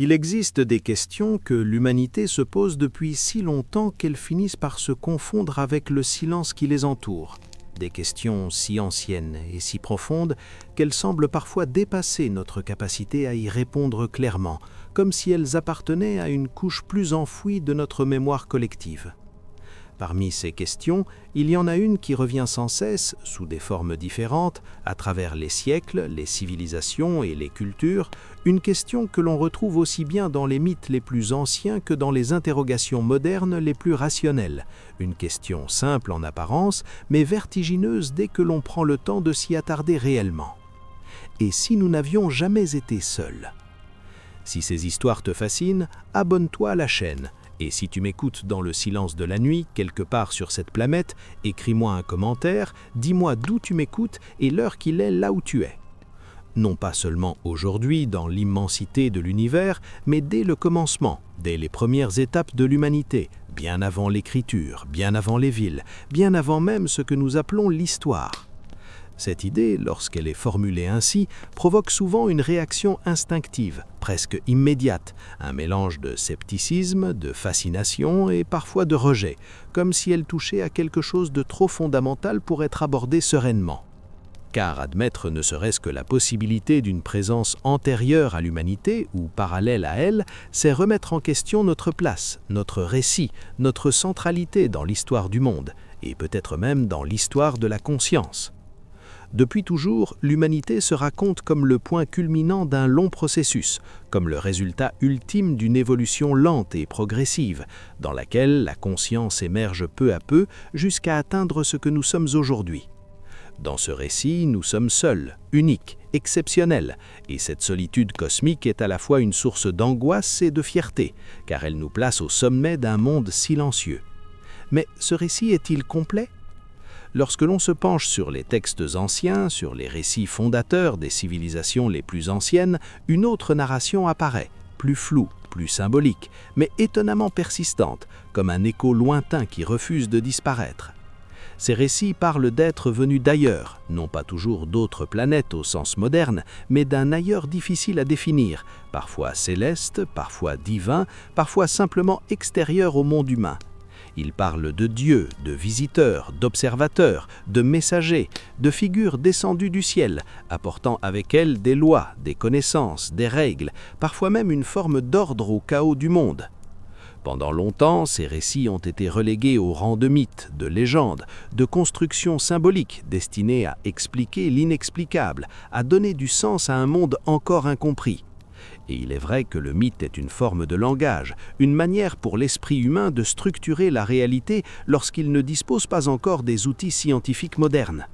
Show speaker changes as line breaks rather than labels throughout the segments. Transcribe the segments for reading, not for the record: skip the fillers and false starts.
Il existe des questions que l'humanité se pose depuis si longtemps qu'elles finissent par se confondre avec le silence qui les entoure. Des questions si anciennes et si profondes qu'elles semblent parfois dépasser notre capacité à y répondre clairement, comme si elles appartenaient à une couche plus enfouie de notre mémoire collective. Parmi ces questions, il y en a une qui revient sans cesse, sous des formes différentes, à travers les siècles, les civilisations et les cultures, une question que l'on retrouve aussi bien dans les mythes les plus anciens que dans les interrogations modernes les plus rationnelles. Une question simple en apparence, mais vertigineuse dès que l'on prend le temps de s'y attarder réellement. Et si nous n'avions jamais été seuls ? Si ces histoires te fascinent, abonne-toi à la chaîne. Et si tu m'écoutes dans le silence de la nuit, quelque part sur cette planète, écris-moi un commentaire, dis-moi d'où tu m'écoutes et l'heure qu'il est là où tu es. Non pas seulement aujourd'hui dans l'immensité de l'univers, mais dès le commencement, dès les premières étapes de l'humanité, bien avant l'écriture, bien avant les villes, bien avant même ce que nous appelons l'histoire. Cette idée, lorsqu'elle est formulée ainsi, provoque souvent une réaction instinctive, presque immédiate, un mélange de scepticisme, de fascination et parfois de rejet, comme si elle touchait à quelque chose de trop fondamental pour être abordé sereinement. Car admettre ne serait-ce que la possibilité d'une présence antérieure à l'humanité ou parallèle à elle, c'est remettre en question notre place, notre récit, notre centralité dans l'histoire du monde, et peut-être même dans l'histoire de la conscience. Depuis toujours, l'humanité se raconte comme le point culminant d'un long processus, comme le résultat ultime d'une évolution lente et progressive, dans laquelle la conscience émerge peu à peu jusqu'à atteindre ce que nous sommes aujourd'hui. Dans ce récit, nous sommes seuls, uniques, exceptionnels, et cette solitude cosmique est à la fois une source d'angoisse et de fierté, car elle nous place au sommet d'un monde silencieux. Mais ce récit est-il complet ? Lorsque l'on se penche sur les textes anciens, sur les récits fondateurs des civilisations les plus anciennes, une autre narration apparaît, plus floue, plus symbolique, mais étonnamment persistante, comme un écho lointain qui refuse de disparaître. Ces récits parlent d'êtres venus d'ailleurs, non pas toujours d'autres planètes au sens moderne, mais d'un ailleurs difficile à définir, parfois céleste, parfois divin, parfois simplement extérieur au monde humain. Ils parlent de dieux, de visiteurs, d'observateurs, de messagers, de figures descendues du ciel, apportant avec elles des lois, des connaissances, des règles, parfois même une forme d'ordre au chaos du monde. Pendant longtemps, ces récits ont été relégués au rang de mythes, de légendes, de constructions symboliques destinées à expliquer l'inexplicable, à donner du sens à un monde encore incompris. Et il est vrai que le mythe est une forme de langage, une manière pour l'esprit humain de structurer la réalité lorsqu'il ne dispose pas encore des outils scientifiques modernes.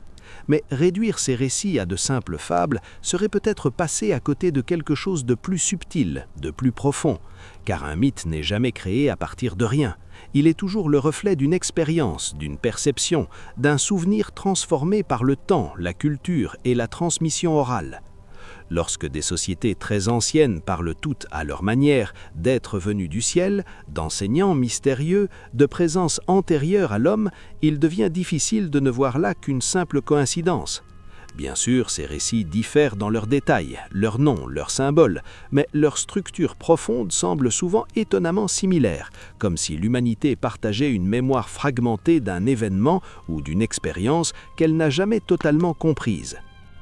Mais réduire ces récits à de simples fables serait peut-être passer à côté de quelque chose de plus subtil, de plus profond, car un mythe n'est jamais créé à partir de rien. Il est toujours le reflet d'une expérience, d'une perception, d'un souvenir transformé par le temps, la culture et la transmission orale. Lorsque des sociétés très anciennes parlent toutes à leur manière d'êtres venus du ciel, d'enseignants mystérieux, de présences antérieures à l'homme, il devient difficile de ne voir là qu'une simple coïncidence. Bien sûr, ces récits diffèrent dans leurs détails, leurs noms, leurs symboles, mais leur structure profonde semble souvent étonnamment similaire, comme si l'humanité partageait une mémoire fragmentée d'un événement ou d'une expérience qu'elle n'a jamais totalement comprise.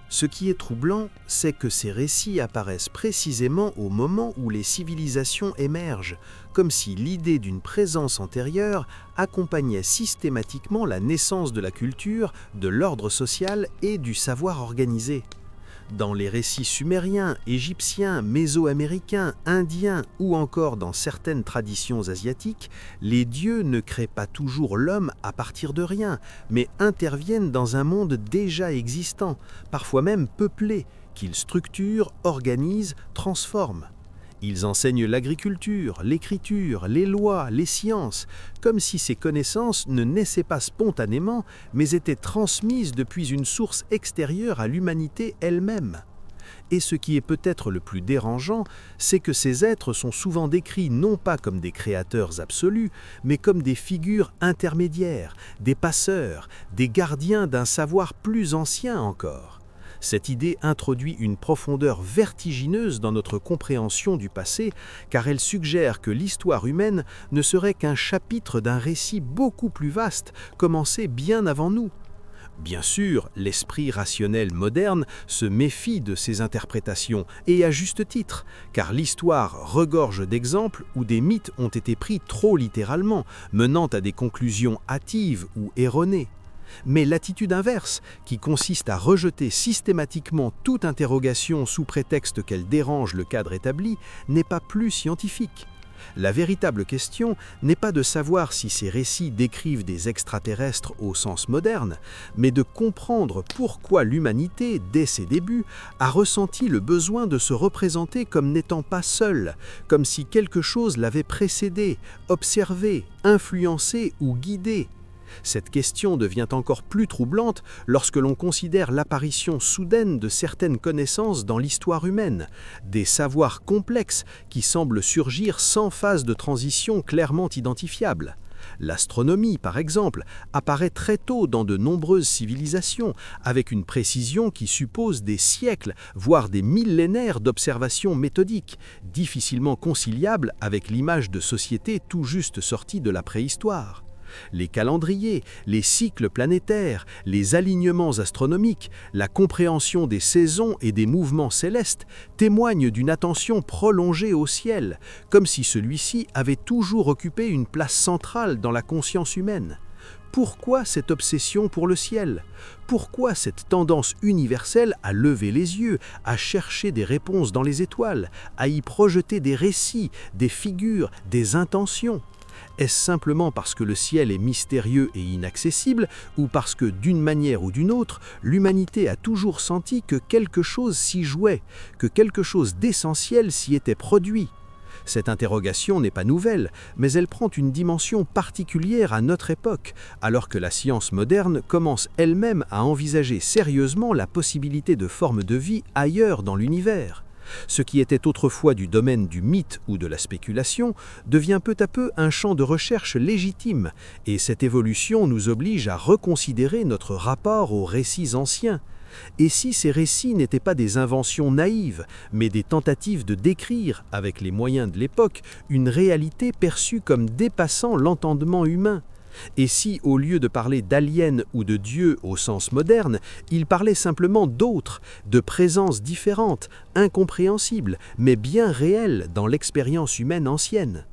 Ce qui est troublant, c'est que ces récits apparaissent précisément au moment où les civilisations émergent, comme si l'idée d'une présence antérieure accompagnait systématiquement la naissance de la culture, de l'ordre social et du savoir organisé. Dans les récits sumériens, égyptiens, méso-américains, indiens ou encore dans certaines traditions asiatiques, les dieux ne créent pas toujours l'homme à partir de rien, mais interviennent dans un monde déjà existant, parfois même peuplé, qu'ils structurent, organisent, transforment. Ils enseignent l'agriculture, l'écriture, les lois, les sciences, comme si ces connaissances ne naissaient pas spontanément, mais étaient transmises depuis une source extérieure à l'humanité elle-même. Et ce qui est peut-être le plus dérangeant, c'est que ces êtres sont souvent décrits non pas comme des créateurs absolus, mais comme des figures intermédiaires, des passeurs, des gardiens d'un savoir plus ancien encore. Cette idée introduit une profondeur vertigineuse dans notre compréhension du passé, car elle suggère que l'histoire humaine ne serait qu'un chapitre d'un récit beaucoup plus vaste, commencé bien avant nous. Bien sûr, l'esprit rationnel moderne se méfie de ces interprétations, et à juste titre, car l'histoire regorge d'exemples où des mythes ont été pris trop littéralement, menant à des conclusions hâtives ou erronées. Mais l'attitude inverse, qui consiste à rejeter systématiquement toute interrogation sous prétexte qu'elle dérange le cadre établi, n'est pas plus scientifique. La véritable question n'est pas de savoir si ces récits décrivent des extraterrestres au sens moderne, mais de comprendre pourquoi l'humanité, dès ses débuts, a ressenti le besoin de se représenter comme n'étant pas seule, comme si quelque chose l'avait précédé, observé, influencé ou guidé. Cette question devient encore plus troublante lorsque l'on considère l'apparition soudaine de certaines connaissances dans l'histoire humaine, des savoirs complexes qui semblent surgir sans phase de transition clairement identifiable. L'astronomie, par exemple, apparaît très tôt dans de nombreuses civilisations, avec une précision qui suppose des siècles, voire des millénaires d'observations méthodiques, difficilement conciliables avec l'image de société tout juste sortie de la préhistoire. Les calendriers, les cycles planétaires, les alignements astronomiques, la compréhension des saisons et des mouvements célestes témoignent d'une attention prolongée au ciel, comme si celui-ci avait toujours occupé une place centrale dans la conscience humaine. Pourquoi cette obsession pour le ciel? Pourquoi cette tendance universelle à lever les yeux, à chercher des réponses dans les étoiles, à y projeter des récits, des figures, des intentions? Est-ce simplement parce que le ciel est mystérieux et inaccessible, ou parce que, d'une manière ou d'une autre, l'humanité a toujours senti que quelque chose s'y jouait, que quelque chose d'essentiel s'y était produit? Cette interrogation n'est pas nouvelle, mais elle prend une dimension particulière à notre époque, alors que la science moderne commence elle-même à envisager sérieusement la possibilité de formes de vie ailleurs dans l'univers. Ce qui était autrefois du domaine du mythe ou de la spéculation devient peu à peu un champ de recherche légitime, et cette évolution nous oblige à reconsidérer notre rapport aux récits anciens. Et si ces récits n'étaient pas des inventions naïves, mais des tentatives de décrire, avec les moyens de l'époque, une réalité perçue comme dépassant l'entendement humain? Et si, au lieu de parler d'aliens ou de dieux au sens moderne, il parlait simplement d'autres, de présences différentes, incompréhensibles, mais bien réelles dans l'expérience humaine ancienne?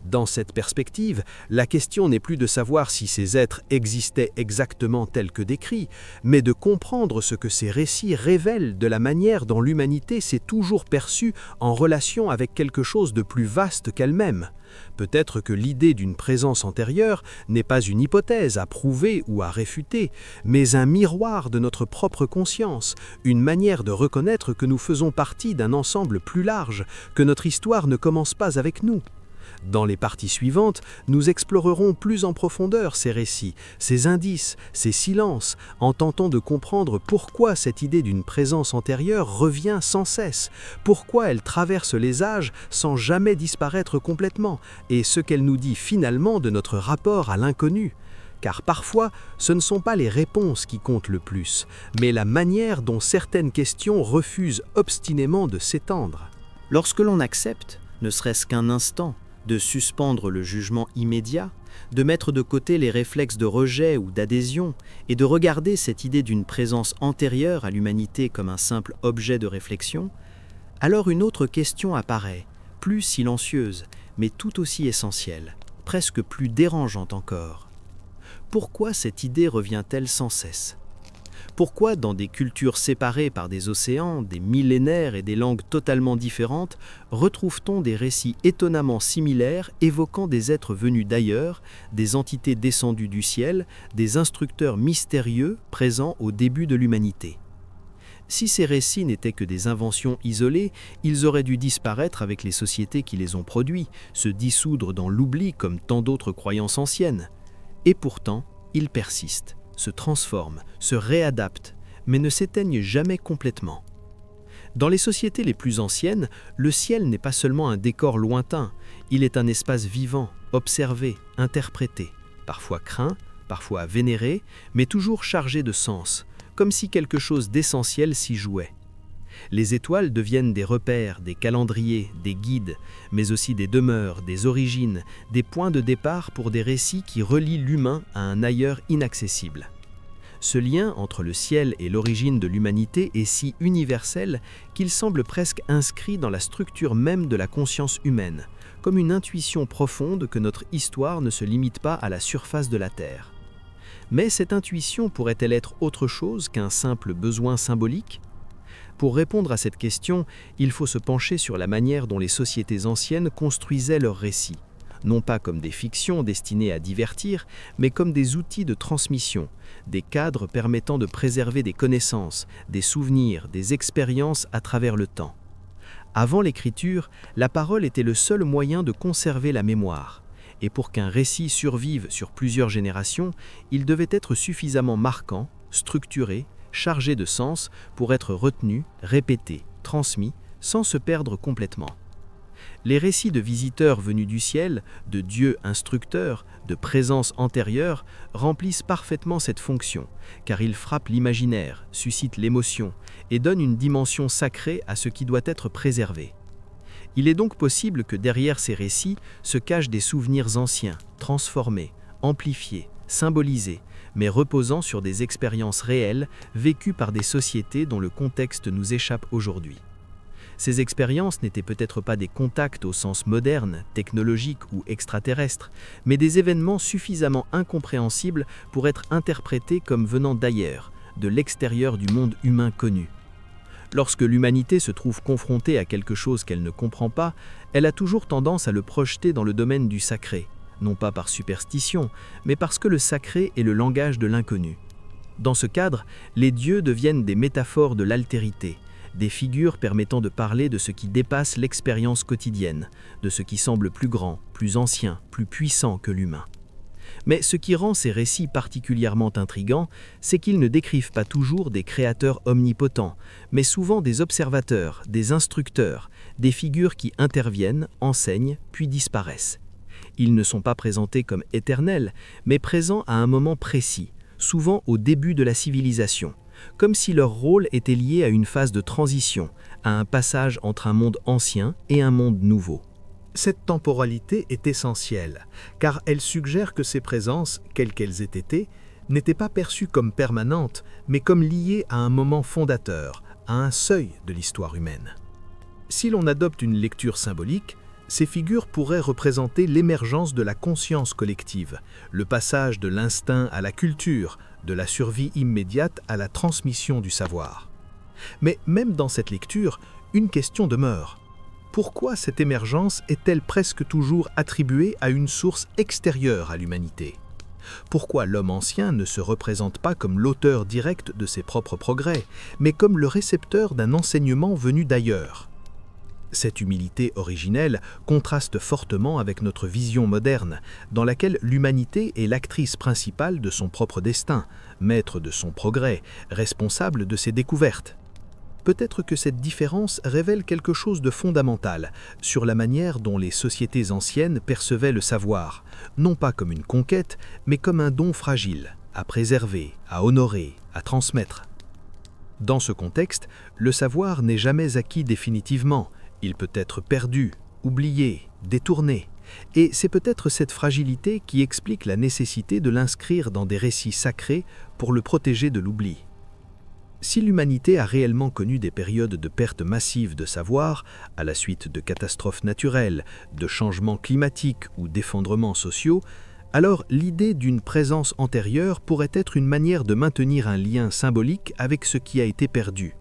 Dans cette perspective, la question n'est plus de savoir si ces êtres existaient exactement tels que décrits, mais de comprendre ce que ces récits révèlent de la manière dont l'humanité s'est toujours perçue en relation avec quelque chose de plus vaste qu'elle-même. Peut-être que l'idée d'une présence antérieure n'est pas une hypothèse à prouver ou à réfuter, mais un miroir de notre propre conscience, une manière de reconnaître que nous faisons partie d'un ensemble plus large, que notre histoire ne commence pas avec nous. Dans les parties suivantes, nous explorerons plus en profondeur ces récits, ces indices, ces silences, en tentant de comprendre pourquoi cette idée d'une présence antérieure revient sans cesse, pourquoi elle traverse les âges sans jamais disparaître complètement, et ce qu'elle nous dit finalement de notre rapport à l'inconnu. Car parfois, ce ne sont pas les réponses qui comptent le plus, mais la manière dont certaines questions refusent obstinément de s'étendre.
Lorsque l'on accepte, ne serait-ce qu'un instant, de suspendre le jugement immédiat, de mettre de côté les réflexes de rejet ou d'adhésion et de regarder cette idée d'une présence antérieure à l'humanité comme un simple objet de réflexion, alors une autre question apparaît, plus silencieuse, mais tout aussi essentielle, presque plus dérangeante encore. Pourquoi cette idée revient-elle sans cesse ? Pourquoi, dans des cultures séparées par des océans, des millénaires et des langues totalement différentes, retrouve-t-on des récits étonnamment similaires évoquant des êtres venus d'ailleurs, des entités descendues du ciel, des instructeurs mystérieux présents au début de l'humanité? Si ces récits n'étaient que des inventions isolées, ils auraient dû disparaître avec les sociétés qui les ont produits, se dissoudre dans l'oubli comme tant d'autres croyances anciennes. Et pourtant, ils persistent, se transforment, se réadaptent, mais ne s'éteignent jamais complètement. Dans les sociétés les plus anciennes, le ciel n'est pas seulement un décor lointain, il est un espace vivant, observé, interprété, parfois craint, parfois vénéré, mais toujours chargé de sens, comme si quelque chose d'essentiel s'y jouait. Les étoiles deviennent des repères, des calendriers, des guides, mais aussi des demeures, des origines, des points de départ pour des récits qui relient l'humain à un ailleurs inaccessible. Ce lien entre le ciel et l'origine de l'humanité est si universel qu'il semble presque inscrit dans la structure même de la conscience humaine, comme une intuition profonde que notre histoire ne se limite pas à la surface de la Terre. Mais cette intuition pourrait-elle être autre chose qu'un simple besoin symbolique ? Pour répondre à cette question, il faut se pencher sur la manière dont les sociétés anciennes construisaient leurs récits, non pas comme des fictions destinées à divertir, mais comme des outils de transmission, des cadres permettant de préserver des connaissances, des souvenirs, des expériences à travers le temps. Avant l'écriture, la parole était le seul moyen de conserver la mémoire. Et pour qu'un récit survive sur plusieurs générations, il devait être suffisamment marquant, structuré, chargé de sens pour être retenu, répété, transmis, sans se perdre complètement. Les récits de visiteurs venus du ciel, de dieux instructeurs, de présences antérieures, remplissent parfaitement cette fonction, car ils frappent l'imaginaire, suscitent l'émotion et donnent une dimension sacrée à ce qui doit être préservé. Il est donc possible que derrière ces récits se cachent des souvenirs anciens, transformés, amplifiés, symbolisés, mais reposant sur des expériences réelles vécues par des sociétés dont le contexte nous échappe aujourd'hui. Ces expériences n'étaient peut-être pas des contacts au sens moderne, technologique ou extraterrestre, mais des événements suffisamment incompréhensibles pour être interprétés comme venant d'ailleurs, de l'extérieur du monde humain connu. Lorsque l'humanité se trouve confrontée à quelque chose qu'elle ne comprend pas, elle a toujours tendance à le projeter dans le domaine du sacré, non pas par superstition, mais parce que le sacré est le langage de l'inconnu. Dans ce cadre, les dieux deviennent des métaphores de l'altérité, des figures permettant de parler de ce qui dépasse l'expérience quotidienne, de ce qui semble plus grand, plus ancien, plus puissant que l'humain. Mais ce qui rend ces récits particulièrement intrigants, c'est qu'ils ne décrivent pas toujours des créateurs omnipotents, mais souvent des observateurs, des instructeurs, des figures qui interviennent, enseignent, puis disparaissent. Ils ne sont pas présentés comme éternels, mais présents à un moment précis, souvent au début de la civilisation, comme si leur rôle était lié à une phase de transition, à un passage entre un monde ancien et un monde nouveau.
Cette temporalité est essentielle, car elle suggère que ces présences, quelles qu'elles aient été, n'étaient pas perçues comme permanentes, mais comme liées à un moment fondateur, à un seuil de l'histoire humaine. Si l'on adopte une lecture symbolique, ces figures pourraient représenter l'émergence de la conscience collective, le passage de l'instinct à la culture, de la survie immédiate à la transmission du savoir. Mais même dans cette lecture, une question demeure. Pourquoi cette émergence est-elle presque toujours attribuée à une source extérieure à l'humanité ? Pourquoi l'homme ancien ne se représente pas comme l'auteur direct de ses propres progrès, mais comme le récepteur d'un enseignement venu d'ailleurs ? Cette humilité originelle contraste fortement avec notre vision moderne, dans laquelle l'humanité est l'actrice principale de son propre destin, maître de son progrès, responsable de ses découvertes. Peut-être que cette différence révèle quelque chose de fondamental sur la manière dont les sociétés anciennes percevaient le savoir, non pas comme une conquête, mais comme un don fragile, à préserver, à honorer, à transmettre. Dans ce contexte, le savoir n'est jamais acquis définitivement. Il peut être perdu, oublié, détourné, et c'est peut-être cette fragilité qui explique la nécessité de l'inscrire dans des récits sacrés pour le protéger de l'oubli. Si l'humanité a réellement connu des périodes de perte massive de savoir, à la suite de catastrophes naturelles, de changements climatiques ou d'effondrements sociaux, alors l'idée d'une présence antérieure pourrait être une manière de maintenir un lien symbolique avec ce qui a été perdu.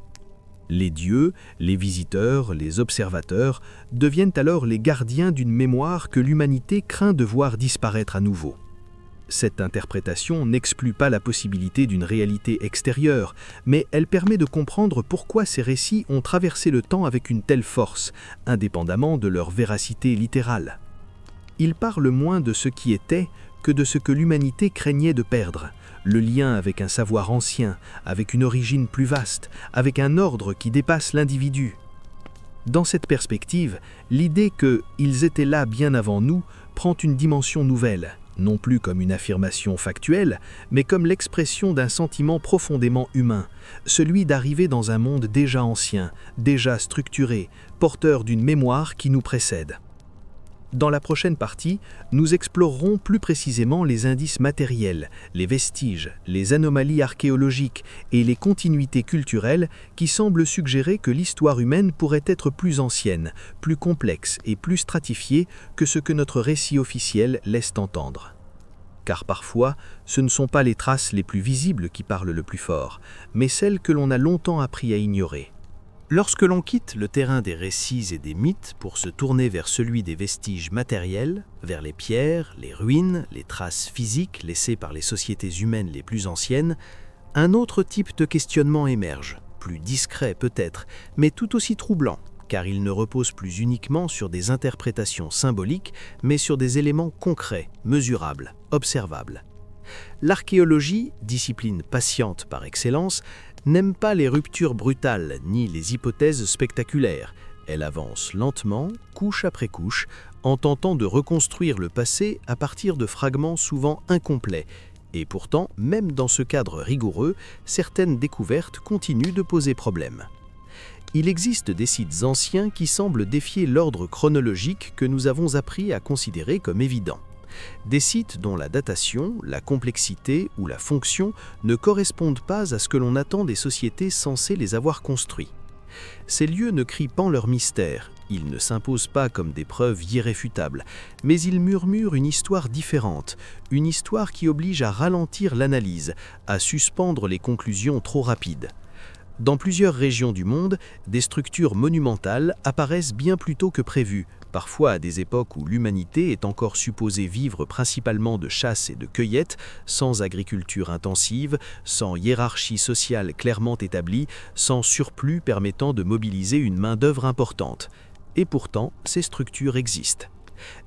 Les dieux, les visiteurs, les observateurs deviennent alors les gardiens d'une mémoire que l'humanité craint de voir disparaître à nouveau. Cette interprétation n'exclut pas la possibilité d'une réalité extérieure, mais elle permet de comprendre pourquoi ces récits ont traversé le temps avec une telle force, indépendamment de leur véracité littérale. Ils parlent moins de ce qui était que de ce que l'humanité craignait de perdre, le lien avec un savoir ancien, avec une origine plus vaste, avec un ordre qui dépasse l'individu. Dans cette perspective, l'idée qu'ils étaient là bien avant nous prend une dimension nouvelle, non plus comme une affirmation factuelle, mais comme l'expression d'un sentiment profondément humain, celui d'arriver dans un monde déjà ancien, déjà structuré, porteur d'une mémoire qui nous précède. Dans la prochaine partie, nous explorerons plus précisément les indices matériels, les vestiges, les anomalies archéologiques et les continuités culturelles qui semblent suggérer que l'histoire humaine pourrait être plus ancienne, plus complexe et plus stratifiée que ce que notre récit officiel laisse entendre. Car parfois, ce ne sont pas les traces les plus visibles qui parlent le plus fort, mais celles que l'on a longtemps appris à ignorer. Lorsque l'on quitte le terrain des récits et des mythes pour se tourner vers celui des vestiges matériels, vers les pierres, les ruines, les traces physiques laissées par les sociétés humaines les plus anciennes, un autre type de questionnement émerge, plus discret peut-être, mais tout aussi troublant, car il ne repose plus uniquement sur des interprétations symboliques, mais sur des éléments concrets, mesurables, observables. L'archéologie, discipline patiente par excellence, n'aime pas les ruptures brutales ni les hypothèses spectaculaires. Elle avance lentement, couche après couche, en tentant de reconstruire le passé à partir de fragments souvent incomplets. Et pourtant, même dans ce cadre rigoureux, certaines découvertes continuent de poser problème. Il existe des sites anciens qui semblent défier l'ordre chronologique que nous avons appris à considérer comme évident. Des sites dont la datation, la complexité ou la fonction ne correspondent pas à ce que l'on attend des sociétés censées les avoir construits. Ces lieux ne crient pas leur mystère, ils ne s'imposent pas comme des preuves irréfutables, mais ils murmurent une histoire différente, une histoire qui oblige à ralentir l'analyse, à suspendre les conclusions trop rapides. Dans plusieurs régions du monde, des structures monumentales apparaissent bien plus tôt que prévu, parfois à des époques où l'humanité est encore supposée vivre principalement de chasse et de cueillette, sans agriculture intensive, sans hiérarchie sociale clairement établie, sans surplus permettant de mobiliser une main-d'œuvre importante. Et pourtant, ces structures existent.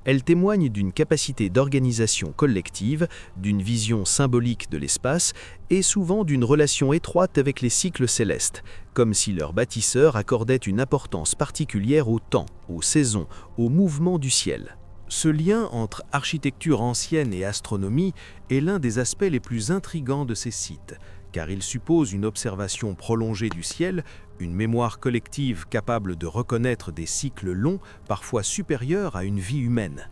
Elles témoignent d'une capacité d'organisation collective, d'une vision symbolique de l'espace et souvent d'une relation étroite avec les cycles célestes, comme si leurs bâtisseurs accordaient une importance particulière au temps, aux saisons, au mouvement du ciel. Ce lien entre architecture ancienne et astronomie est l'un des aspects les plus intrigants de ces sites, car il suppose une observation prolongée du ciel, une mémoire collective capable de reconnaître des cycles longs, parfois supérieurs à une vie humaine.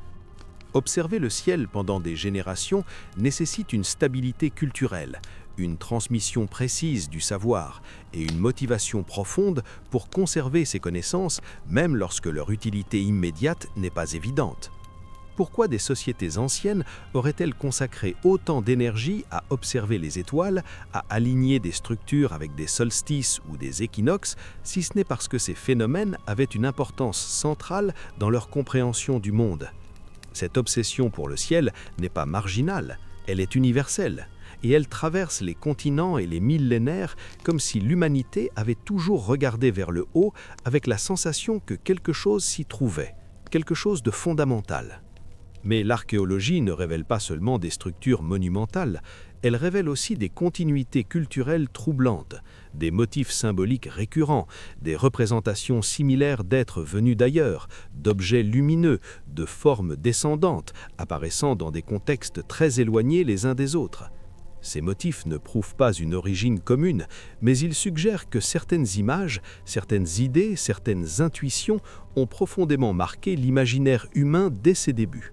Observer le ciel pendant des générations nécessite une stabilité culturelle, une transmission précise du savoir et une motivation profonde pour conserver ces connaissances, même lorsque leur utilité immédiate n'est pas évidente. Pourquoi des sociétés anciennes auraient-elles consacré autant d'énergie à observer les étoiles, à aligner des structures avec des solstices ou des équinoxes, si ce n'est parce que ces phénomènes avaient une importance centrale dans leur compréhension du monde? Cette obsession pour le ciel n'est pas marginale, elle est universelle, et elle traverse les continents et les millénaires comme si l'humanité avait toujours regardé vers le haut avec la sensation que quelque chose s'y trouvait, quelque chose de fondamental. Mais l'archéologie ne révèle pas seulement des structures monumentales, elle révèle aussi des continuités culturelles troublantes, des motifs symboliques récurrents, des représentations similaires d'êtres venus d'ailleurs, d'objets lumineux, de formes descendantes, apparaissant dans des contextes très éloignés les uns des autres. Ces motifs ne prouvent pas une origine commune, mais ils suggèrent que certaines images, certaines idées, certaines intuitions ont profondément marqué l'imaginaire humain dès ses débuts.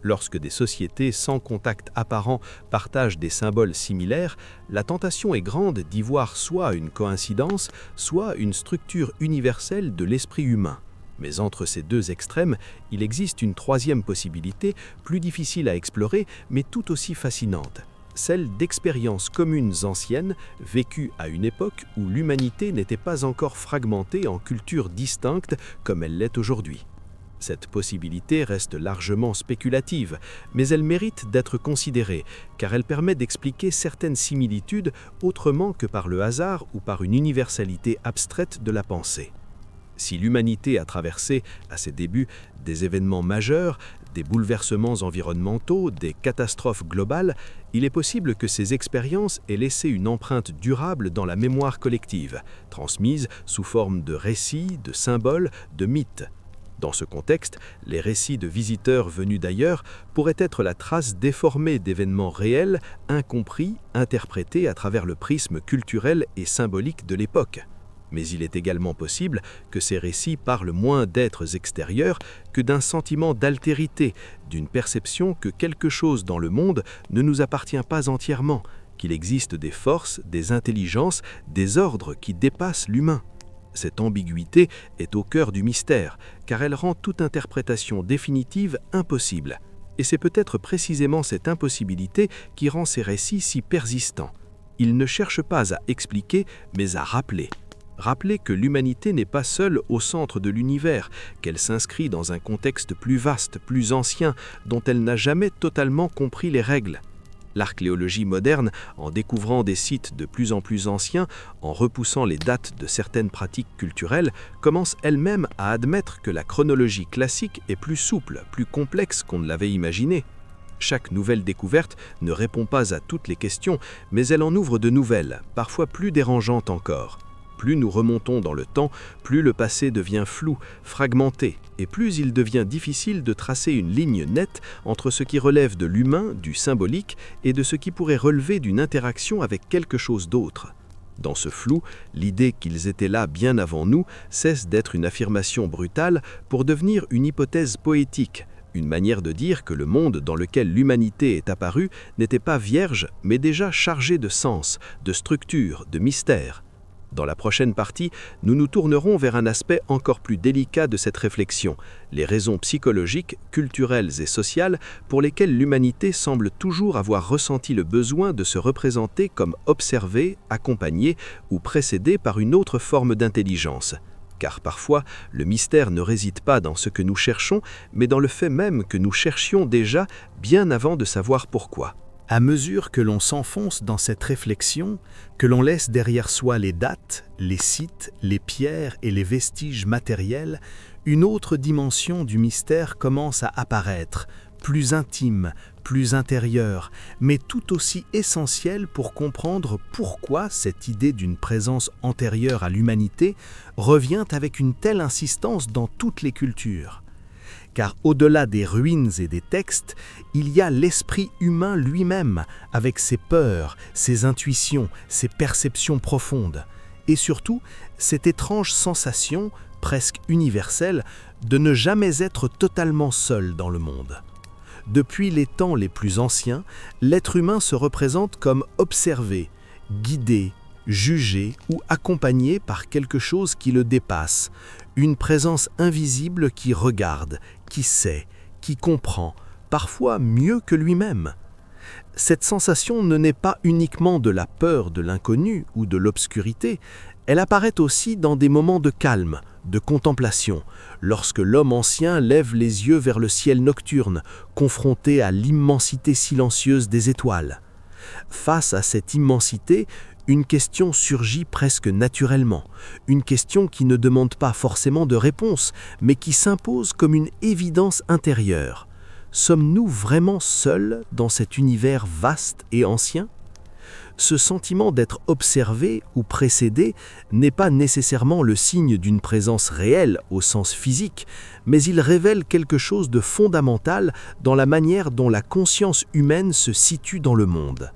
Lorsque des sociétés sans contact apparent partagent des symboles similaires, la tentation est grande d'y voir soit une coïncidence, soit une structure universelle de l'esprit humain. Mais entre ces deux extrêmes, il existe une troisième possibilité, plus difficile à explorer, mais tout aussi fascinante, celle d'expériences communes anciennes, vécues à une époque où l'humanité n'était pas encore fragmentée en cultures distinctes comme elle l'est aujourd'hui. Cette possibilité reste largement spéculative, mais elle mérite d'être considérée, car elle permet d'expliquer certaines similitudes autrement que par le hasard ou par une universalité abstraite de la pensée. Si l'humanité a traversé, à ses débuts, des événements majeurs, des bouleversements environnementaux, des catastrophes globales, il est possible que ces expériences aient laissé une empreinte durable dans la mémoire collective, transmise sous forme de récits, de symboles, de mythes. Dans ce contexte, les récits de visiteurs venus d'ailleurs pourraient être la trace déformée d'événements réels, incompris, interprétés à travers le prisme culturel et symbolique de l'époque. Mais il est également possible que ces récits parlent moins d'êtres extérieurs que d'un sentiment d'altérité, d'une perception que quelque chose dans le monde ne nous appartient pas entièrement, qu'il existe des forces, des intelligences, des ordres qui dépassent l'humain. Cette ambiguïté est au cœur du mystère, car elle rend toute interprétation définitive impossible. Et c'est peut-être précisément cette impossibilité qui rend ces récits si persistants. Ils ne cherchent pas à expliquer, mais à rappeler. Rappeler que l'humanité n'est pas seule au centre de l'univers, qu'elle s'inscrit dans un contexte plus vaste, plus ancien, dont elle n'a jamais totalement compris les règles. L'archéologie moderne, en découvrant des sites de plus en plus anciens, en repoussant les dates de certaines pratiques culturelles, commence elle-même à admettre que la chronologie classique est plus souple, plus complexe qu'on ne l'avait imaginé. Chaque nouvelle découverte ne répond pas à toutes les questions, mais elle en ouvre de nouvelles, parfois plus dérangeantes encore. Plus nous remontons dans le temps, plus le passé devient flou, fragmenté, et plus il devient difficile de tracer une ligne nette entre ce qui relève de l'humain, du symbolique, et de ce qui pourrait relever d'une interaction avec quelque chose d'autre. Dans ce flou, l'idée qu'ils étaient là bien avant nous cesse d'être une affirmation brutale pour devenir une hypothèse poétique, une manière de dire que le monde dans lequel l'humanité est apparue n'était pas vierge, mais déjà chargé de sens, de structure, de mystère. Dans la prochaine partie, nous nous tournerons vers un aspect encore plus délicat de cette réflexion, les raisons psychologiques, culturelles et sociales pour lesquelles l'humanité semble toujours avoir ressenti le besoin de se représenter comme observée, accompagnée ou précédée par une autre forme d'intelligence. Car parfois, le mystère ne réside pas dans ce que nous cherchons, mais dans le fait même que nous cherchions déjà bien avant de savoir pourquoi.
À mesure que l'on s'enfonce dans cette réflexion, que l'on laisse derrière soi les dates, les sites, les pierres et les vestiges matériels, une autre dimension du mystère commence à apparaître, plus intime, plus intérieure, mais tout aussi essentielle pour comprendre pourquoi cette idée d'une présence antérieure à l'humanité revient avec une telle insistance dans toutes les cultures. Car au-delà des ruines et des textes, il y a l'esprit humain lui-même, avec ses peurs, ses intuitions, ses perceptions profondes, et surtout cette étrange sensation, presque universelle, de ne jamais être totalement seul dans le monde. Depuis les temps les plus anciens, l'être humain se représente comme observé, guidé, jugé ou accompagné par quelque chose qui le dépasse, une présence invisible qui regarde, qui sait, qui comprend, parfois mieux que lui-même. Cette sensation ne naît pas uniquement de la peur de l'inconnu ou de l'obscurité, elle apparaît aussi dans des moments de calme, de contemplation, lorsque l'homme ancien lève les yeux vers le ciel nocturne, confronté à l'immensité silencieuse des étoiles. Face à cette immensité, une question surgit presque naturellement, une question qui ne demande pas forcément de réponse, mais qui s'impose comme une évidence intérieure. Sommes-nous vraiment seuls dans cet univers vaste et ancien ? Ce sentiment d'être observé ou précédé n'est pas nécessairement le signe d'une présence réelle au sens physique, mais il révèle quelque chose de fondamental dans la manière dont la conscience humaine se situe dans le monde.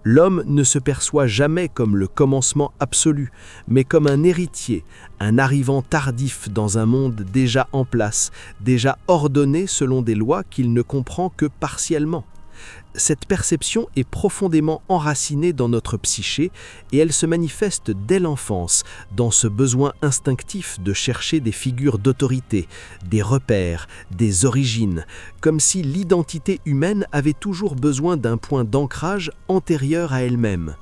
L'homme ne se perçoit jamais comme le commencement absolu, mais comme un héritier, un arrivant tardif dans un monde déjà en place, déjà ordonné selon des lois qu'il ne comprend que partiellement. Cette perception est profondément enracinée dans notre psyché et elle se manifeste dès l'enfance dans ce besoin instinctif de chercher des figures d'autorité, des repères, des origines, comme si l'identité humaine avait toujours besoin d'un point d'ancrage antérieur à elle-même.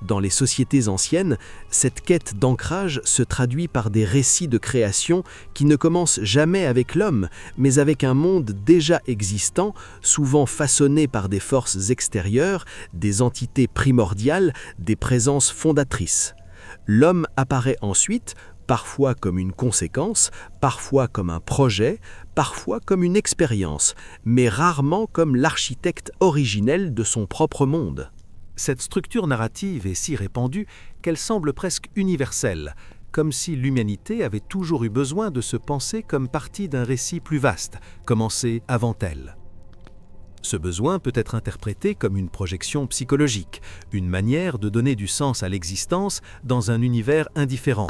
Dans les sociétés anciennes, cette quête d'ancrage se traduit par des récits de création qui ne commencent jamais avec l'homme, mais avec un monde déjà existant, souvent façonné par des forces extérieures, des entités primordiales, des présences fondatrices. L'homme apparaît ensuite, parfois comme une conséquence, parfois comme un projet, parfois comme une expérience, mais rarement comme l'architecte originel de son propre monde. Cette structure narrative est si répandue qu'elle semble presque universelle,
comme si l'humanité avait toujours eu besoin de se penser comme partie d'un récit plus vaste, commencé avant elle. Ce besoin peut être interprété comme une projection psychologique, une manière de donner du sens à l'existence dans un univers indifférent,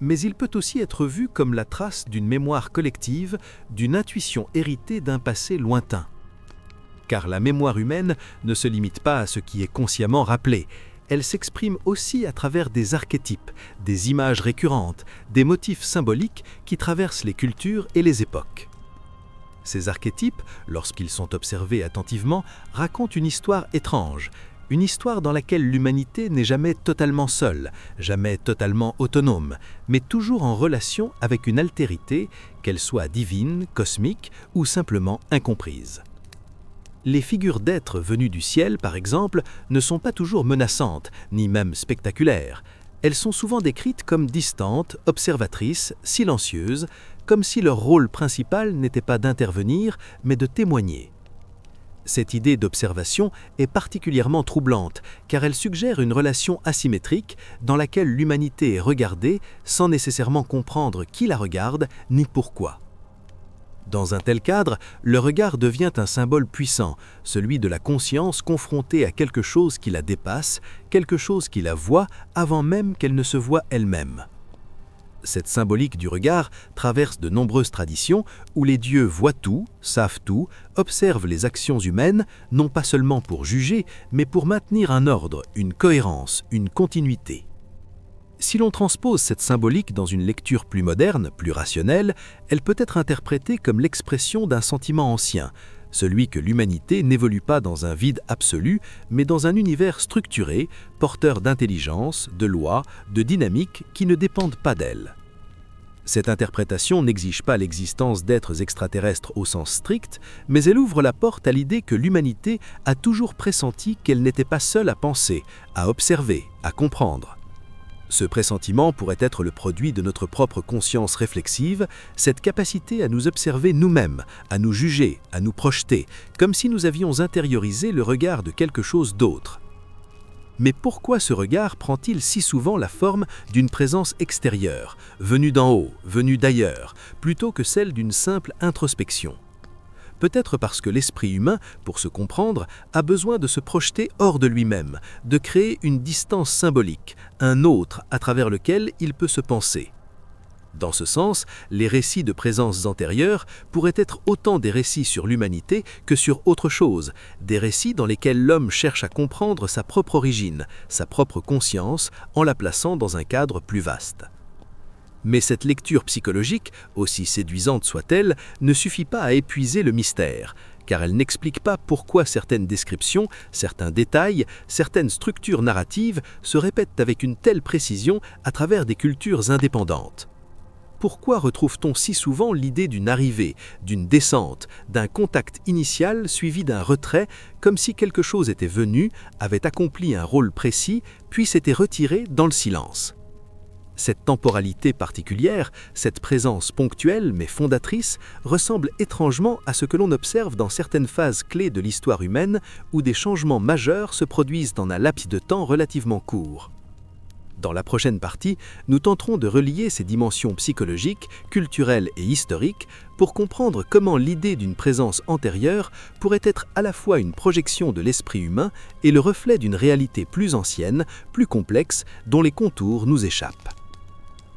mais il peut aussi être vu comme la trace d'une mémoire collective, d'une intuition héritée d'un passé lointain. Car la mémoire humaine ne se limite pas à ce qui est consciemment rappelé, elle s'exprime aussi à travers des archétypes, des images récurrentes, des motifs symboliques qui traversent les cultures et les époques. Ces archétypes, lorsqu'ils sont observés attentivement, racontent une histoire étrange, une histoire dans laquelle l'humanité n'est jamais totalement seule, jamais totalement autonome, mais toujours en relation avec une altérité, qu'elle soit divine, cosmique ou simplement incomprise. Les figures d'êtres venus du ciel, par exemple, ne sont pas toujours menaçantes, ni même spectaculaires. Elles sont souvent décrites comme distantes, observatrices, silencieuses, comme si leur rôle principal n'était pas d'intervenir, mais de témoigner. Cette idée d'observation est particulièrement troublante, car elle suggère une relation asymétrique dans laquelle l'humanité est regardée sans nécessairement comprendre qui la regarde ni pourquoi. Dans un tel cadre, le regard devient un symbole puissant, celui de la conscience confrontée à quelque chose qui la dépasse, quelque chose qui la voit avant même qu'elle ne se voie elle-même. Cette symbolique du regard traverse de nombreuses traditions où les dieux voient tout, savent tout, observent les actions humaines, non pas seulement pour juger, mais pour maintenir un ordre, une cohérence, une continuité. Si l'on transpose cette symbolique dans une lecture plus moderne, plus rationnelle, elle peut être interprétée comme l'expression d'un sentiment ancien, celui que l'humanité n'évolue pas dans un vide absolu, mais dans un univers structuré, porteur d'intelligence, de lois, de dynamiques qui ne dépendent pas d'elle. Cette interprétation n'exige pas l'existence d'êtres extraterrestres au sens strict, mais elle ouvre la porte à l'idée que l'humanité a toujours pressenti qu'elle n'était pas seule à penser, à observer, à comprendre. Ce pressentiment pourrait être le produit de notre propre conscience réflexive, cette capacité à nous observer nous-mêmes, à nous juger, à nous projeter, comme si nous avions intériorisé le regard de quelque chose d'autre. Mais pourquoi ce regard prend-il si souvent la forme d'une présence extérieure, venue d'en haut, venue d'ailleurs, plutôt que celle d'une simple introspection ? Peut-être parce que l'esprit humain, pour se comprendre, a besoin de se projeter hors de lui-même, de créer une distance symbolique, un autre à travers lequel il peut se penser. Dans ce sens, les récits de présences antérieures pourraient être autant des récits sur l'humanité que sur autre chose, des récits dans lesquels l'homme cherche à comprendre sa propre origine, sa propre conscience, en la plaçant dans un cadre plus vaste. Mais cette lecture psychologique, aussi séduisante soit-elle, ne suffit pas à épuiser le mystère, car elle n'explique pas pourquoi certaines descriptions, certains détails, certaines structures narratives se répètent avec une telle précision à travers des cultures indépendantes. Pourquoi retrouve-t-on si souvent l'idée d'une arrivée, d'une descente, d'un contact initial suivi d'un retrait, comme si quelque chose était venu, avait accompli un rôle précis, puis s'était retiré dans le silence ? Cette temporalité particulière, cette présence ponctuelle mais fondatrice, ressemble étrangement à ce que l'on observe dans certaines phases clés de l'histoire humaine où des changements majeurs se produisent en un laps de temps relativement court. Dans la prochaine partie, nous tenterons de relier ces dimensions psychologiques, culturelles et historiques pour comprendre comment l'idée d'une présence antérieure pourrait être à la fois une projection de l'esprit humain et le reflet d'une réalité plus ancienne, plus complexe, dont les contours nous échappent.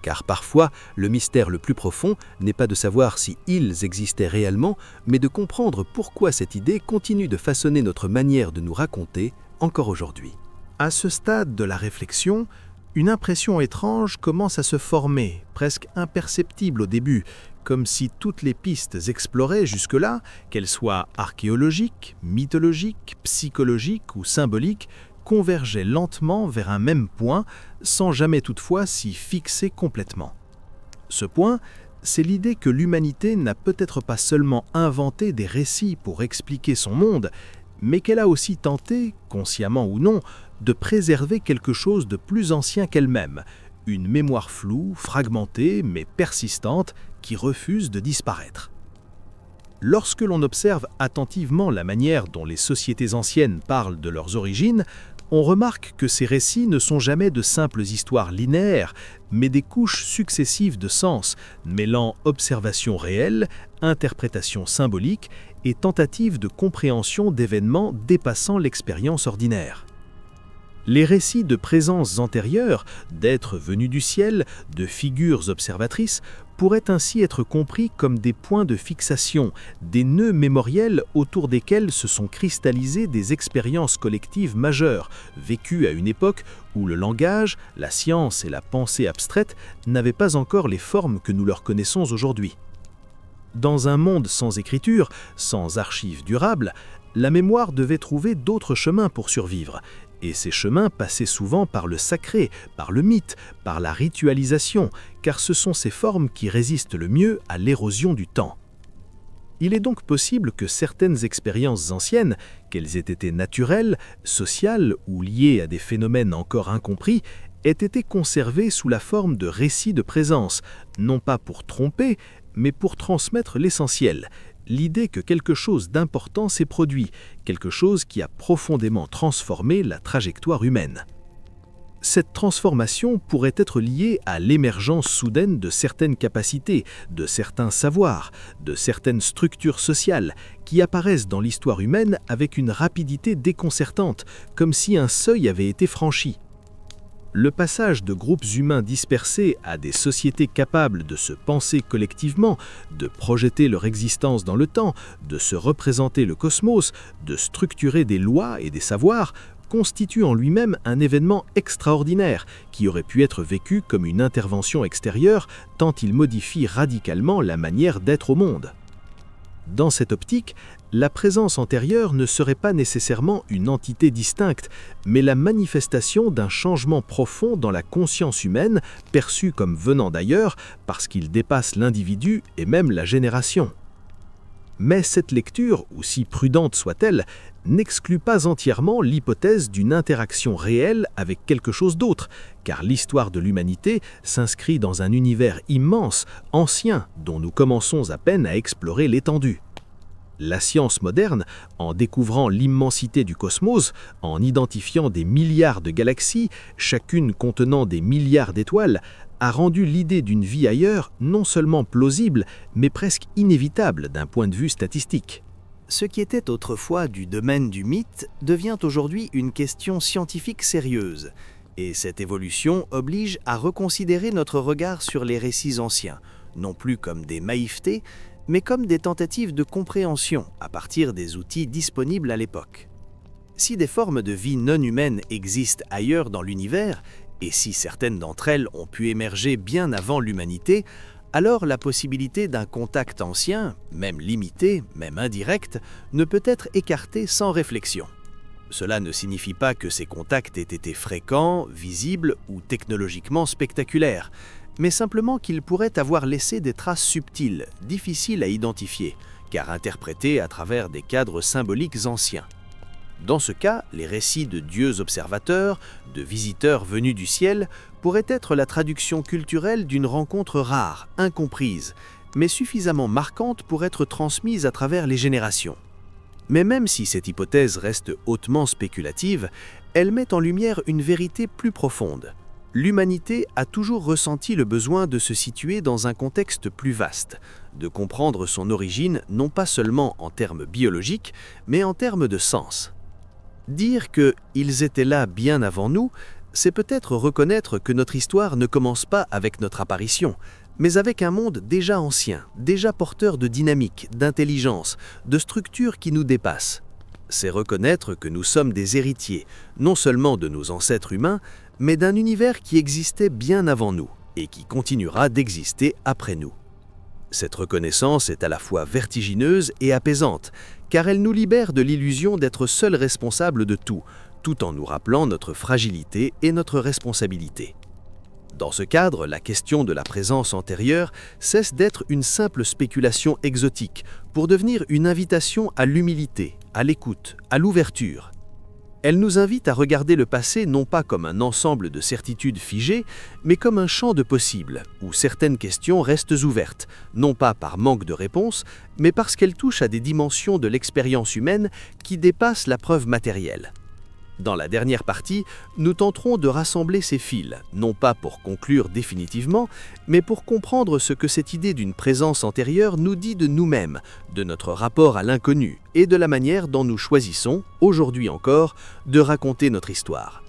Car parfois, le mystère le plus profond n'est pas de savoir si ils existaient réellement, mais de comprendre pourquoi cette idée continue de façonner notre manière de nous raconter encore aujourd'hui.
À ce stade de la réflexion, une impression étrange commence à se former, presque imperceptible au début, comme si toutes les pistes explorées jusque-là, qu'elles soient archéologiques, mythologiques, psychologiques ou symboliques, convergeaient lentement vers un même point, sans jamais toutefois s'y fixer complètement. Ce point, c'est l'idée que l'humanité n'a peut-être pas seulement inventé des récits pour expliquer son monde, mais qu'elle a aussi tenté, consciemment ou non, de préserver quelque chose de plus ancien qu'elle-même, une mémoire floue, fragmentée, mais persistante, qui refuse de disparaître. Lorsque l'on observe attentivement la manière dont les sociétés anciennes parlent de leurs origines, on remarque que ces récits ne sont jamais de simples histoires linéaires, mais des couches successives de sens, mêlant observation réelle, interprétation symbolique et tentative de compréhension d'événements dépassant l'expérience ordinaire. Les récits de présences antérieures, d'êtres venus du ciel, de figures observatrices, pourraient ainsi être compris comme des points de fixation, des nœuds mémoriels autour desquels se sont cristallisées des expériences collectives majeures, vécues à une époque où le langage, la science et la pensée abstraite n'avaient pas encore les formes que nous leur connaissons aujourd'hui. Dans un monde sans écriture, sans archives durables, la mémoire devait trouver d'autres chemins pour survivre, et ces chemins passaient souvent par le sacré, par le mythe, par la ritualisation, car ce sont ces formes qui résistent le mieux à l'érosion du temps. Il est donc possible que certaines expériences anciennes, qu'elles aient été naturelles, sociales ou liées à des phénomènes encore incompris, aient été conservées sous la forme de récits de présence, non pas pour tromper, mais pour transmettre l'essentiel, l'idée que quelque chose d'important s'est produit, quelque chose qui a profondément transformé la trajectoire humaine. Cette transformation pourrait être liée à l'émergence soudaine de certaines capacités, de certains savoirs, de certaines structures sociales qui apparaissent dans l'histoire humaine avec une rapidité déconcertante, comme si un seuil avait été franchi. Le passage de groupes humains dispersés à des sociétés capables de se penser collectivement, de projeter leur existence dans le temps, de se représenter le cosmos, de structurer des lois et des savoirs, constitue en lui-même un événement extraordinaire qui aurait pu être vécu comme une intervention extérieure tant il modifie radicalement la manière d'être au monde. Dans cette optique, la présence antérieure ne serait pas nécessairement une entité distincte, mais la manifestation d'un changement profond dans la conscience humaine, perçue comme venant d'ailleurs parce qu'il dépasse l'individu et même la génération. Mais cette lecture, aussi prudente soit-elle, n'exclut pas entièrement l'hypothèse d'une interaction réelle avec quelque chose d'autre, car l'histoire de l'humanité s'inscrit dans un univers immense, ancien, dont nous commençons à peine à explorer l'étendue. La science moderne, en découvrant l'immensité du cosmos, en identifiant des milliards de galaxies, chacune contenant des milliards d'étoiles, a rendu l'idée d'une vie ailleurs non seulement plausible, mais presque inévitable d'un point de vue statistique.
Ce qui était autrefois du domaine du mythe devient aujourd'hui une question scientifique sérieuse, et cette évolution oblige à reconsidérer notre regard sur les récits anciens, non plus comme des naïvetés, mais comme des tentatives de compréhension à partir des outils disponibles à l'époque. Si des formes de vie non humaines existent ailleurs dans l'univers, et si certaines d'entre elles ont pu émerger bien avant l'humanité, alors la possibilité d'un contact ancien, même limité, même indirect, ne peut être écartée sans réflexion. Cela ne signifie pas que ces contacts aient été fréquents, visibles ou technologiquement spectaculaires, mais simplement qu'ils pourraient avoir laissé des traces subtiles, difficiles à identifier, car interprétées à travers des cadres symboliques anciens. Dans ce cas, les récits de dieux observateurs, de visiteurs venus du ciel, pourraient être la traduction culturelle d'une rencontre rare, incomprise, mais suffisamment marquante pour être transmise à travers les générations. Mais même si cette hypothèse reste hautement spéculative, elle met en lumière une vérité plus profonde. L'humanité a toujours ressenti le besoin de se situer dans un contexte plus vaste, de comprendre son origine non pas seulement en termes biologiques, mais en termes de sens. Dire qu'ils étaient là bien avant nous, c'est peut-être reconnaître que notre histoire ne commence pas avec notre apparition, mais avec un monde déjà ancien, déjà porteur de dynamique, d'intelligence, de structures qui nous dépassent. C'est reconnaître que nous sommes des héritiers, non seulement de nos ancêtres humains, mais d'un univers qui existait bien avant nous et qui continuera d'exister après nous. Cette reconnaissance est à la fois vertigineuse et apaisante, car elle nous libère de l'illusion d'être seuls responsables de tout, tout en nous rappelant notre fragilité et notre responsabilité. Dans ce cadre, la question de la présence antérieure cesse d'être une simple spéculation exotique pour devenir une invitation à l'humilité, à l'écoute, à l'ouverture. Elle nous invite à regarder le passé non pas comme un ensemble de certitudes figées, mais comme un champ de possibles, où certaines questions restent ouvertes, non pas par manque de réponse, mais parce qu'elles touchent à des dimensions de l'expérience humaine qui dépassent la preuve matérielle.
Dans la dernière partie, nous tenterons de rassembler ces fils, non pas pour conclure définitivement, mais pour comprendre ce que cette idée d'une présence antérieure nous dit de nous-mêmes, de notre rapport à l'inconnu et de la manière dont nous choisissons, aujourd'hui encore, de raconter notre histoire.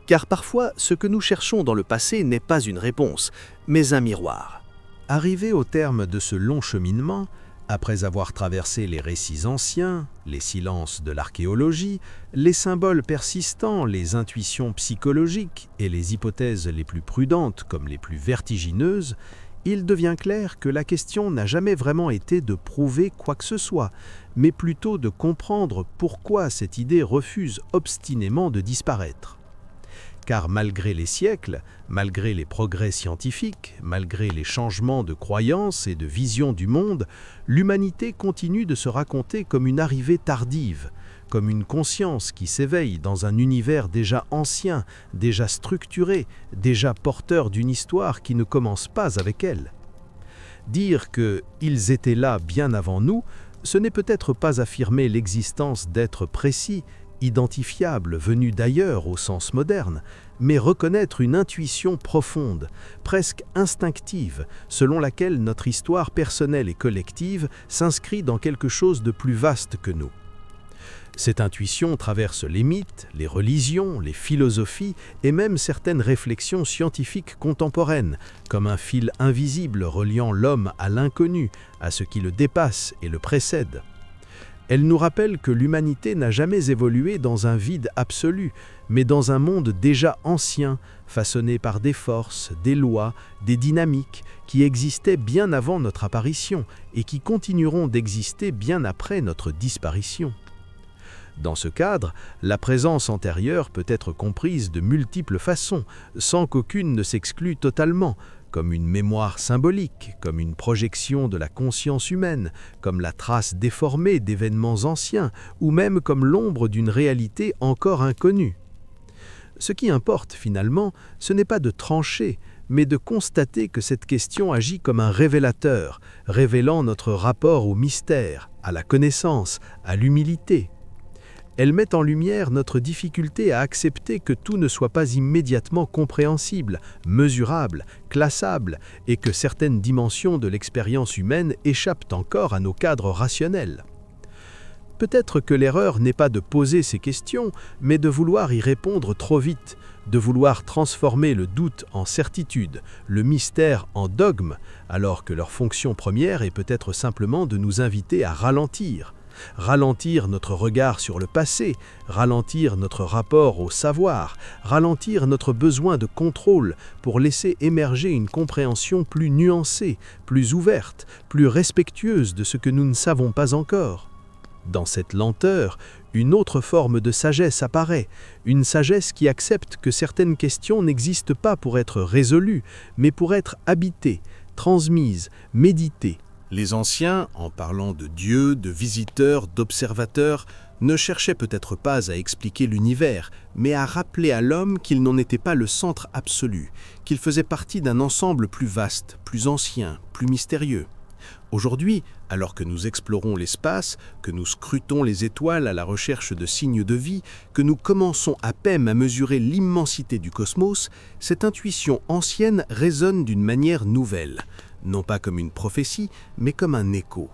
Car parfois, ce que nous cherchons dans le passé n'est pas une réponse, mais un miroir.
Arrivé au terme de ce long cheminement, après avoir traversé les récits anciens, les silences de l'archéologie, les symboles persistants, les intuitions psychologiques et les hypothèses les plus prudentes comme les plus vertigineuses, il devient clair que la question n'a jamais vraiment été de prouver quoi que ce soit, mais plutôt de comprendre pourquoi cette idée refuse obstinément de disparaître. Car malgré les siècles, malgré les progrès scientifiques, malgré les changements de croyances et de vision du monde, l'humanité continue de se raconter comme une arrivée tardive, comme une conscience qui s'éveille dans un univers déjà ancien, déjà structuré, déjà porteur d'une histoire qui ne commence pas avec elle. Dire que « ils étaient là bien avant nous », ce n'est peut-être pas affirmer l'existence d'êtres précis, identifiable, venu d'ailleurs au sens moderne, mais reconnaître une intuition profonde, presque instinctive, selon laquelle notre histoire personnelle et collective s'inscrit dans quelque chose de plus vaste que nous. Cette intuition traverse les mythes, les religions, les philosophies et même certaines réflexions scientifiques contemporaines, comme un fil invisible reliant l'homme à l'inconnu, à ce qui le dépasse et le précède. Elle nous rappelle que l'humanité n'a jamais évolué dans un vide absolu, mais dans un monde déjà ancien, façonné par des forces, des lois, des dynamiques qui existaient bien avant notre apparition et qui continueront d'exister bien après notre disparition. Dans ce cadre, la présence antérieure peut être comprise de multiples façons, sans qu'aucune ne s'exclue totalement, comme une mémoire symbolique, comme une projection de la conscience humaine, comme la trace déformée d'événements anciens, ou même comme l'ombre d'une réalité encore inconnue. Ce qui importe finalement, ce n'est pas de trancher, mais de constater que cette question agit comme un révélateur, révélant notre rapport au mystère, à la connaissance, à l'humilité. Elle met en lumière notre difficulté à accepter que tout ne soit pas immédiatement compréhensible, mesurable, classable, et que certaines dimensions de l'expérience humaine échappent encore à nos cadres rationnels. Peut-être que l'erreur n'est pas de poser ces questions, mais de vouloir y répondre trop vite, de vouloir transformer le doute en certitude, le mystère en dogme, alors que leur fonction première est peut-être simplement de nous inviter à ralentir. Ralentir notre regard sur le passé, ralentir notre rapport au savoir, ralentir notre besoin de contrôle pour laisser émerger une compréhension plus nuancée, plus ouverte, plus respectueuse de ce que nous ne savons pas encore. Dans cette lenteur, une autre forme de sagesse apparaît, une sagesse qui accepte que certaines questions n'existent pas pour être résolues, mais pour être habitées, transmises, méditées.
Les anciens, en parlant de Dieu, de visiteurs, d'observateurs, ne cherchaient peut-être pas à expliquer l'univers, mais à rappeler à l'homme qu'il n'en était pas le centre absolu, qu'il faisait partie d'un ensemble plus vaste, plus ancien, plus mystérieux. Aujourd'hui, alors que nous explorons l'espace, que nous scrutons les étoiles à la recherche de signes de vie, que nous commençons à peine à mesurer l'immensité du cosmos, cette intuition ancienne résonne d'une manière nouvelle. Non pas comme une prophétie, mais comme un écho.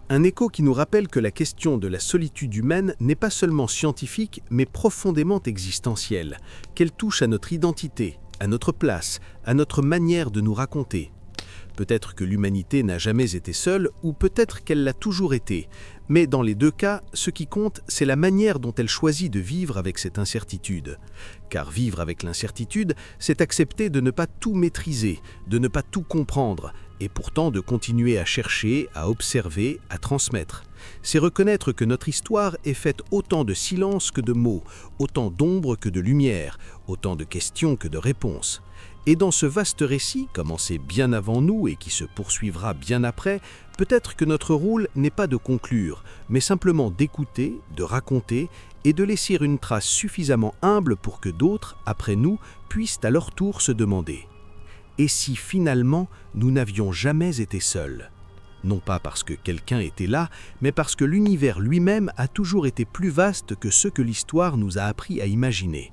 Un écho qui nous rappelle que la question de la solitude humaine n'est pas seulement scientifique, mais profondément existentielle, qu'elle touche à notre identité, à notre place, à notre manière de nous raconter. Peut-être que l'humanité n'a jamais été seule, ou peut-être qu'elle l'a toujours été. Mais dans les deux cas, ce qui compte, c'est la manière dont elle choisit de vivre avec cette incertitude. Car vivre avec l'incertitude, c'est accepter de ne pas tout maîtriser, de ne pas tout comprendre, et pourtant de continuer à chercher, à observer, à transmettre. C'est reconnaître que notre histoire est faite autant de silence que de mots, autant d'ombre que de lumière, autant de questions que de réponses. Et dans ce vaste récit, commencé bien avant nous et qui se poursuivra bien après, peut-être que notre rôle n'est pas de conclure, mais simplement d'écouter, de raconter et de laisser une trace suffisamment humble pour que d'autres, après nous, puissent à leur tour se demander « Et si finalement nous n'avions jamais été seuls ?» non pas parce que quelqu'un était là, mais parce que l'univers lui-même a toujours été plus vaste que ce que l'histoire nous a appris à imaginer.